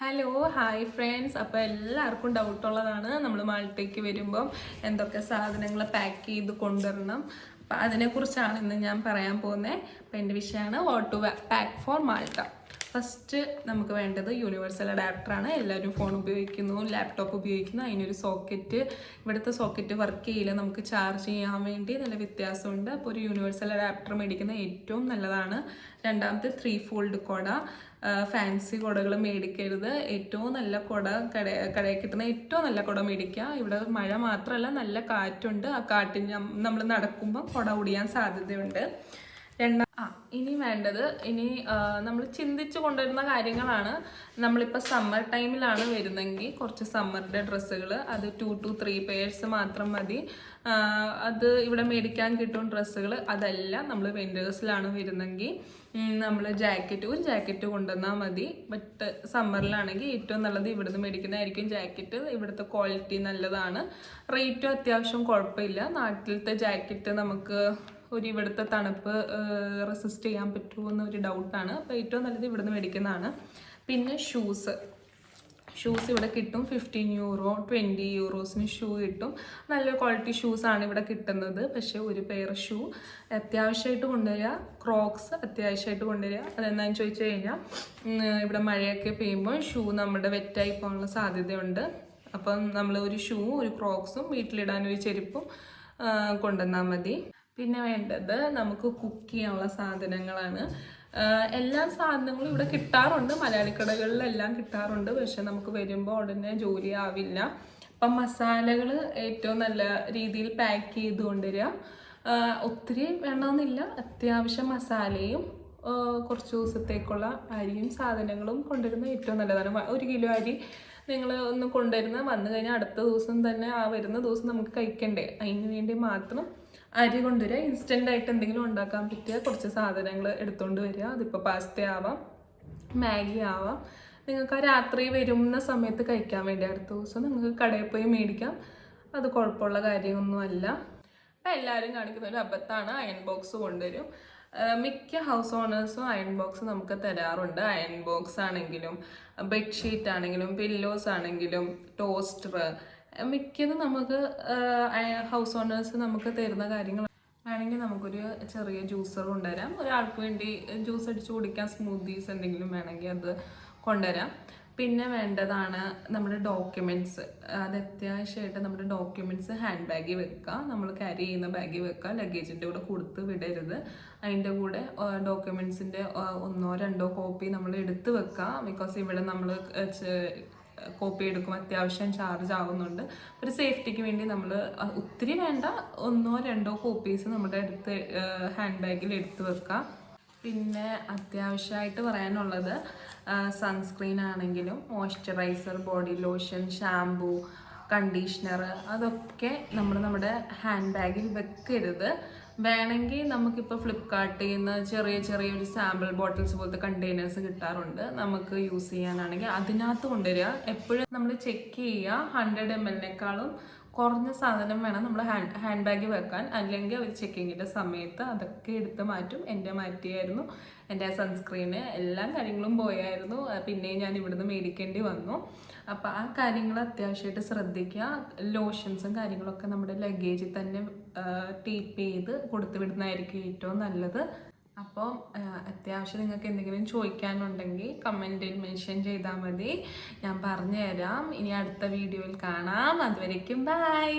Hello hi friends. അപ്പോൾ എല്ലാവർക്കും ഡൗട്ടുള്ളതാണ് നമ്മൾ മാൾട്ടയ്ക്ക് വരുമ്പം എന്തൊക്കെ സാധനങ്ങൾ പാക്ക് ചെയ്ത് കൊണ്ടുവരണം. അപ്പം അതിനെക്കുറിച്ചാണ് ഇന്ന് ഞാൻ പറയാൻ പോകുന്നത്. അപ്പോൾ എൻ്റെ വിഷയമാണ് what to pack for Malta. First നമുക്ക് വേണ്ടത് യൂണിവേഴ്സൽ അഡാപ്റ്ററാണ്. എല്ലാവരും ഫോൺ ഉപയോഗിക്കുന്നു, ലാപ്ടോപ്പ് ഉപയോഗിക്കുന്നു. അതിനൊരു സോക്കറ്റ്, ഇവിടുത്തെ സോക്കറ്റ് വർക്ക് ചെയ്യില്ല. നമുക്ക് ചാർജ് ചെയ്യാൻ വേണ്ടി നല്ല വ്യത്യാസമുണ്ട്. അപ്പോൾ ഒരു യൂണിവേഴ്സൽ അഡാപ്റ്റർ മേടിക്കുന്നത് ഏറ്റവും നല്ലതാണ്. രണ്ടാമത്തെ 3 ഫോൾഡ് കൊട. ഫാൻസി കുടകൾ മേടിക്കരുത്. ഏറ്റവും നല്ല കുട കടയിൽ കിട്ടുന്ന ഏറ്റവും നല്ല കുട മേടിക്കുക. ഇവിടെ മഴ മാത്രമല്ല, നല്ല കാറ്റുണ്ട്. ആ കാറ്റിന് നമ്മൾ നടക്കുമ്പോൾ കുട ഒടിയാൻ സാധ്യതയുണ്ട്. ഇനി വേണ്ടത്, നമ്മൾ ചിന്തിച്ച് കൊണ്ടുവരുന്ന കാര്യങ്ങളാണ്. നമ്മളിപ്പോൾ സമ്മർ ടൈമിലാണ് വരുന്നതെങ്കിൽ കുറച്ച് സമ്മറിൻ്റെ ഡ്രസ്സുകൾ, അത് 2 to 3 പെയർസ് മാത്രം മതി. അത് ഇവിടെ മേടിക്കാൻ കിട്ടും ഡ്രസ്സുകൾ. അതല്ല നമ്മൾ വിൻ്റേഴ്സിലാണ് വരുന്നതെങ്കിൽ നമ്മൾ ഒരു ജാക്കറ്റ് കൊണ്ടുവന്നാൽ മതി. ബട്ട് സമ്മറിലാണെങ്കിൽ ഏറ്റവും നല്ലത് ഇവിടുന്ന് മേടിക്കുന്നതായിരിക്കും ജാക്കറ്റ്. ഇവിടുത്തെ ക്വാളിറ്റി നല്ലതാണ്, റേറ്റും അത്യാവശ്യം കുഴപ്പമില്ല. നാട്ടിലത്തെ ജാക്കറ്റ് നമുക്ക് ഇവിടുത്തെ തണുപ്പ് റെസിസ്റ്റ് ചെയ്യാൻ പറ്റുമോ എന്നൊരു ഡൗട്ടാണ്. അപ്പോൾ ഏറ്റവും നല്ലത് ഇവിടുന്ന് മേടിക്കുന്നതാണ്. പിന്നെ ഷൂസ് ഇവിടെ കിട്ടും. 15 euro 20 euros ഷൂ കിട്ടും. നല്ല ക്വാളിറ്റി ഷൂസാണ് ഇവിടെ കിട്ടുന്നത്. പക്ഷേ ഒരു പെയർ ഷൂ അത്യാവശ്യമായിട്ട് കൊണ്ടുവരിക. ക്രോക്സ് അത്യാവശ്യമായിട്ട് കൊണ്ടുവരിക. അതെന്താണെന്ന് ചോദിച്ചു കഴിഞ്ഞാൽ ഇവിടെ മഴയൊക്കെ പെയ്യുമ്പോൾ ഷൂ നമ്മുടെ വെറ്റായി പോകാനുള്ള സാധ്യതയുണ്ട്. അപ്പം നമ്മൾ ഒരു ഷൂ, ഒരു ക്രോക്സും, വീട്ടിലിടാനൊരു ചെരുപ്പും കൊണ്ടുവന്നാൽ മതി. പിന്നെ വേണ്ടത് നമുക്ക് കുക്ക് ചെയ്യാനുള്ള സാധനങ്ങളാണ്. എല്ലാ സാധനങ്ങളും ഇവിടെ കിട്ടാറുണ്ട്, മലയാളി കടകളിലെല്ലാം കിട്ടാറുണ്ട്. പക്ഷെ നമുക്ക് വരുമ്പോൾ ഉടനെ ജോലി ആവില്ല. അപ്പം മസാലകൾ ഏറ്റവും നല്ല രീതിയിൽ പാക്ക് ചെയ്ത് കൊണ്ടുവരിക. ഒത്തിരി വേണമെന്നില്ല, അത്യാവശ്യം മസാലയും കുറച്ച് ദിവസത്തേക്കുള്ള അരിയും സാധനങ്ങളും കൊണ്ടുവരുന്നത് ഏറ്റവും നല്ലതാണ്. 1 കിലോ അരി നിങ്ങൾ ഒന്ന് കൊണ്ടുവരുന്ന വന്നു കഴിഞ്ഞാൽ അടുത്ത ദിവസം തന്നെ, ആ വരുന്ന ദിവസം നമുക്ക് കഴിക്കണ്ടേ, അതിന് വേണ്ടി മാത്രം അരി കൊണ്ടുവരിക. ഇൻസ്റ്റൻ്റായിട്ട് എന്തെങ്കിലും ഉണ്ടാക്കാൻ പറ്റിയ കുറച്ച് സാധനങ്ങൾ എടുത്തുകൊണ്ട് വരിക. അതിപ്പോൾ പാസ്ത ആവാം, മാഗി ആവാം. നിങ്ങൾക്ക് ആ രാത്രി വരുന്ന സമയത്ത് കഴിക്കാൻ വേണ്ടി അടുത്ത ദിവസം നിങ്ങൾക്ക് കടയിൽ പോയി മേടിക്കാം. അത് കുഴപ്പമുള്ള കാര്യമൊന്നുമല്ല. അപ്പം എല്ലാവരും കാണിക്കുന്ന ഒരു അബദ്ധമാണ് അയൺ ബോക്സ് കൊണ്ടുവരും. മിക്ക ഹൗസ് ഓണേഴ്സും അയൺ ബോക്സ് നമുക്ക് തരാറുണ്ട്. അയൺ ബോക്സ് ആണെങ്കിലും ബെഡ്ഷീറ്റ് ആണെങ്കിലും പില്ലോസ് ആണെങ്കിലും ടോസ്റ്റർ, മിക്കതും നമുക്ക് ഹൗസ് ഓണേഴ്സ് നമുക്ക് തരുന്ന കാര്യങ്ങൾ. വേണമെങ്കിൽ നമുക്കൊരു ചെറിയ ജ്യൂസർ കൊണ്ടുവരാം. ഒരാൾക്ക് വേണ്ടി ജ്യൂസ് അടിച്ച് കുടിക്കാൻ സ്മൂത്തീസ് എന്തെങ്കിലും വേണമെങ്കിൽ അത് കൊണ്ടുവരാം. പിന്നെ വേണ്ടതാണ് നമ്മുടെ ഡോക്യുമെൻറ്റ്സ്. അത് അത്യാവശ്യമായിട്ട് നമ്മുടെ ഡോക്യുമെൻറ്റ്സ് ഹാൻഡ് ബാഗിൽ വെക്കുക. നമ്മൾ ക്യാരി ചെയ്യുന്ന ബാഗിൽ വെക്കുക. ലഗേജിൻ്റെ കൂടെ കൊടുത്ത് വിടരുത്. അതിൻ്റെ കൂടെ ഡോക്യുമെൻറ്റ്സിൻ്റെ 1 or 2 കോപ്പി നമ്മൾ എടുത്ത് വെക്കുക. ബിക്കോസ് ഇവിടെ നമ്മൾ കോപ്പി എടുക്കുമ്പോൾ അത്യാവശ്യം ചാർജ് ആവുന്നുണ്ട്. ഒരു സേഫ്റ്റിക്ക് വേണ്ടി നമ്മൾ ഒത്തിരി വേണ്ട, 1 or 2 കോപ്പീസ് നമ്മുടെ അടുത്ത് ഹാൻഡ് ബാഗിൽ എടുത്ത് വെക്കുക. പിന്നെ അത്യാവശ്യമായിട്ട് പറയാനുള്ളത് സൺസ്ക്രീൻ ആണെങ്കിലും moisturiser, body lotion, shampoo, conditioner, അതൊക്കെ നമ്മുടെ ഹാൻഡ് ബാഗിൽ വെക്കരുത്. വേണമെങ്കിൽ നമുക്കിപ്പോൾ ഫ്ലിപ്കാർട്ടിൽ നിന്ന് ചെറിയൊരു സാമ്പിൾ ബോട്ടിൽസ് പോലത്തെ കണ്ടെയ്നേഴ്സ് കിട്ടാറുണ്ട്. നമുക്ക് യൂസ് ചെയ്യാനാണെങ്കിൽ അതിനകത്ത് കൊണ്ടുവരിക. എപ്പോഴും നമ്മൾ ചെക്ക് ചെയ്യുക. 100 ml കുറഞ്ഞ സാധനം വേണം നമ്മൾ ഹാൻഡ് ബാഗിൽ വെക്കാൻ. അല്ലെങ്കിൽ അവർ ചെക്കിങ്ങിൻ്റെ സമയത്ത് അതൊക്കെ എടുത്ത് മാറ്റും. എൻ്റെ മാറ്റിയായിരുന്നു. എൻ്റെ സൺസ്ക്രീന് എല്ലാ കാര്യങ്ങളും പോയായിരുന്നു. പിന്നെയും ഞാൻ ഇവിടുന്ന് മേടിക്കേണ്ടി വന്നു. അപ്പോൾ ആ കാര്യങ്ങൾ അത്യാവശ്യമായിട്ട് ശ്രദ്ധിക്കുക. ലോഷൻസും കാര്യങ്ങളൊക്കെ നമ്മുടെ ലഗേജിൽ തന്നെ ടീപ്പ് ചെയ്ത് കൊടുത്തു വിടുന്നതായിരിക്കും ഏറ്റവും നല്ലത്. അപ്പോൾ അത്യാവശ്യം നിങ്ങൾക്ക് എന്തെങ്കിലും ചോദിക്കാനുണ്ടെങ്കിൽ കമൻറ്റിൽ മെൻഷൻ ചെയ്താൽ മതി, ഞാൻ പറഞ്ഞു തരാം. ഇനി അടുത്ത വീഡിയോയിൽ കാണാം. അതുവരേക്കും ബൈ.